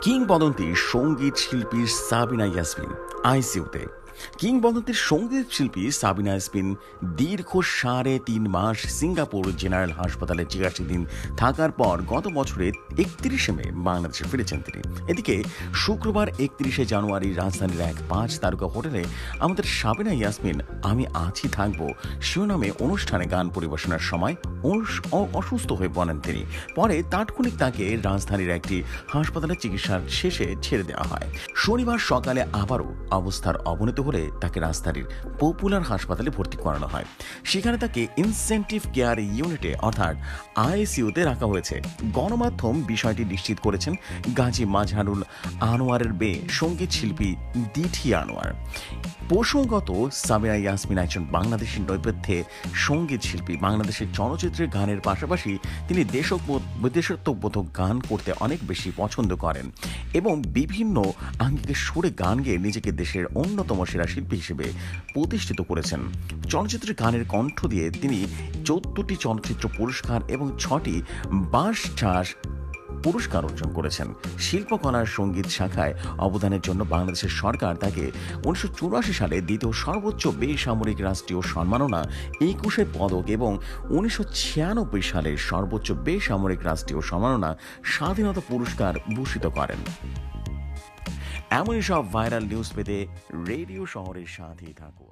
কিংবদন্তির সঙ্গীত শিল্পী সাবিনা ইয়াসমিন আইসিইউতে। কিংবদন্তির সঙ্গীত শিল্পী সাবিনা ইয়াসমিন দীর্ঘ ৩.৫ মাস সিঙ্গাপুর জেনারেল হাসপাতালে চিকিৎসাধীন থাকার পর গত বছরের ৩১ মে বাংলাদেশে ফিরেছেন তিনি। এদিকে শুক্রবার ৩১ জানুয়ারি রাজধানীর এক ৫ তারকা হোটেলে আমাদের সাবিনা ইয়াসমিন আমি আছি থাকবো শিরোনামে অনুষ্ঠানে গান পরিবেশনার সময় অসুস্থ হয়ে পড়েন তিনি। পরে তাৎক্ষণিক তাকে রাজধানীর একটি হাসপাতালে চিকিৎসার শেষে ছেড়ে দেওয়া হয়। শনিবার সকালে আবারও অবস্থার অবনতি হলে তাকে রাজধানীর পপুলার হাসপাতালে ভর্তি করানো হয়। সেখানে তাকে ইনসেন্টিভ কেয়ার ইউনিটে অর্থাৎ আইসিইউতে রাখা হয়েছে। গণমাধ্যম বিষয়টি নিশ্চিত করেছেন গাজী মাজহারুল আনোয়ারের মেয়ে সঙ্গীত শিল্পী দিঠি আনোয়ার। প্রসঙ্গত, সাবিনা ইয়াসমিন একজন বাংলাদেশি নেপথ্যে সঙ্গীত শিল্পী। বাংলাদেশের চলচ্চিত্রের গানের পাশাপাশি তিনি দেশাত্মবোধক গান করতে অনেক বেশি পছন্দ করেন এবং বিভিন্ন আঙ্গিকের সুরে গান গেয়ে নিজেকে দেশের অন্যতম সেরা শিল্পী হিসেবে প্রতিষ্ঠিত করেছেন। চলচ্চিত্রের গানের কণ্ঠ দিয়ে তিনি 14টি চলচ্চিত্র পুরস্কার এবং 6টি বাচসাস পুরস্কার অর্জন করেছেন। শিল্পকলার সঙ্গীত শাখায় অবদানের জন্য বাংলাদেশের সরকার তাকে 1984 সালে দ্বিতীয় সর্বোচ্চ বেসামরিক রাষ্ট্রীয় সম্মাননা 21 পদক এবং 1996 সালের সর্বোচ্চ বেসামরিক রাষ্ট্রীয় সম্মাননা স্বাধীনতা পুরস্কার ভূষিত করেন। এমনই সব ভাইরাল নিউজ পেতে রেডিও শহরের সাথেই থাকুন।